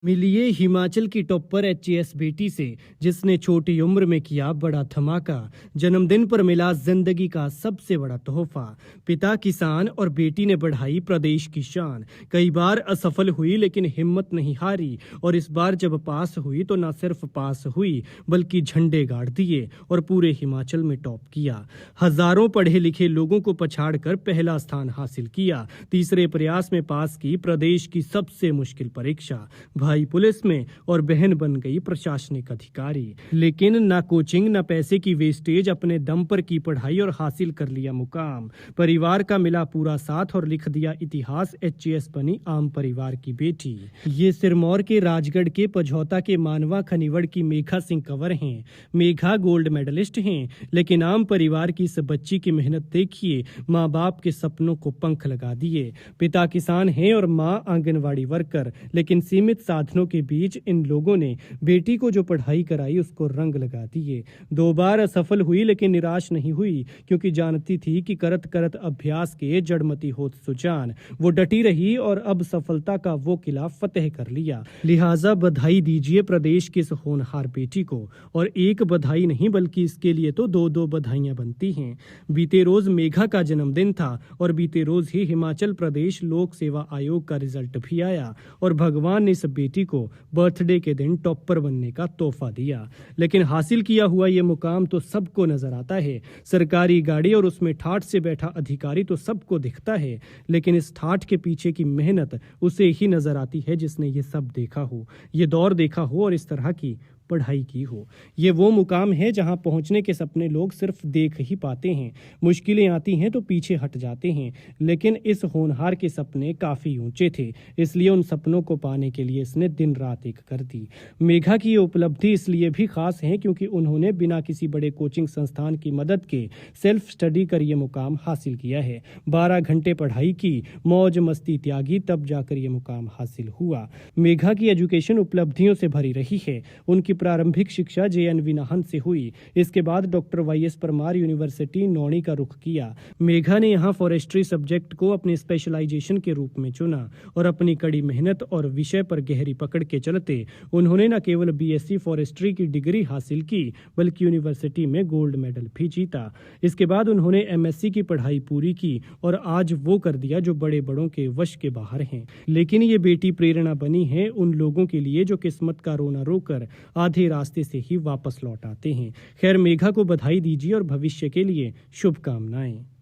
मिलिए हिमाचल की topper HAS बेटी से जिसने छोटी उम्र में किया बड़ा धमाका। जन्मदिन पर मिला जिंदगी का सबसे बड़ा तोहफा। पिता किसान और बेटी ने बढ़ाई प्रदेश की शान। कई बार असफल हुई लेकिन हिम्मत नहीं हारी और इस बार जब पास हुई तो न सिर्फ पास हुई बल्कि झंडे गाड़ दिए और पूरे हिमाचल में टॉप किया। हजारों पढ़े लिखे लोगों को पछाड़ कर पहला स्थान हासिल किया। तीसरे प्रयास में पास की प्रदेश की सबसे मुश्किल परीक्षा। भाई पुलिस में और बहन बन गई प्रशासनिक अधिकारी। लेकिन ना कोचिंग ना पैसे की वेस्टेज, अपने दम पर की पढ़ाई और हासिल कर लिया मुकाम। परिवार का मिला पूरा साथ और लिख दिया इतिहास। एचएएस बनी आम परिवार की बेटी। ये सिरमौर के राजगढ़ के पझौता के मानवा खनिवड़ की मेघा सिंह कंवर हैं। मेघा गोल्ड मेडलिस्ट हैं, लेकिन आम परिवार की इस बच्ची की मेहनत देखिए। माँ बाप के सपनों को पंख लगा दिए। पिता किसान हैं और माँ आंगनवाड़ी वर्कर, लेकिन सीमित साधनों के बीच इन लोगों ने बेटी को जो पढ़ाई कराई उसको रंग लगा दिए। 2 बार असफल हुई लेकिन निराश नहीं हुई, क्योंकि जानती थी कि करत करत अभ्यास के जड़मती होत सुजान। वो डटी रही और अब सफलता का वो किला फतेह कर लिया। लिहाजा बधाई दीजिए प्रदेश की इस होनहार बेटी को। और एक बधाई नहीं बल्कि इसके लिए तो 2-2 बधाइयां बनती हैं। बीते रोज मेघा का जन्मदिन था और बीते रोज ही हिमाचल प्रदेश लोक सेवा आयोग का रिजल्ट भी आया और भगवान ने इस बेटी को बर्थडे के दिन टॉपर बनने का तोहफा दिया। लेकिन हासिल किया हुआ ये मुकाम तो सबको नजर आता है। सरकारी गाड़ी और उसमें ठाठ से बैठा अधिकारी तो सबको दिखता है, लेकिन इस ठाठ के पीछे की मेहनत उसे ही नजर आती है जिसने ये सब देखा हो, ये दौर देखा हो और इस तरह की पढ़ाई की हो। ये वो मुकाम है जहां पहुंचने के सपने लोग सिर्फ देख ही पाते हैं। मुश्किलें आती हैं तो पीछे हट जाते हैं, लेकिन इस होनहार के सपने काफी ऊंचे थे, इसलिए उन सपनों को पाने के लिए इसने दिन रात एक कर दी। मेघा की ये उपलब्धि इसलिए भी खास है क्योंकि उन्होंने बिना किसी बड़े कोचिंग संस्थान की मदद के सेल्फ स्टडी कर ये मुकाम हासिल किया है। 12 घंटे पढ़ाई की, मौज मस्ती त्यागी, तब जाकर ये मुकाम हासिल हुआ। मेघा की एजुकेशन उपलब्धियों से भरी रही है। उनकी प्रारंभिक शिक्षा जेएनवी नाहन से हुई। इसके बाद doctor YS Parmar university Nauni का रुख किया। मेघा ने यहाँ फॉरेस्ट्री सब्जेक्ट को अपने स्पेशलाइजेशन के रूप में चुना और अपनी कड़ी मेहनत और विषय पर गहरी पकड़ के चलते उन्होंने न केवल बीएससी फॉरेस्ट्री की डिग्री हासिल की बल्कि यूनिवर्सिटी में गोल्ड मेडल भी जीता। इसके बाद उन्होंने एमएससी की पढ़ाई पूरी की और आज वो कर दिया जो बड़े बड़ों के वश के बाहर हैं। लेकिन ये बेटी प्रेरणा बनी है उन लोगों के लिए जो किस्मत का रोना रोकर आधे रास्ते से ही वापस लौट आते हैं। खैर, मेघा को बधाई दीजिए और भविष्य के लिए शुभकामनाएं।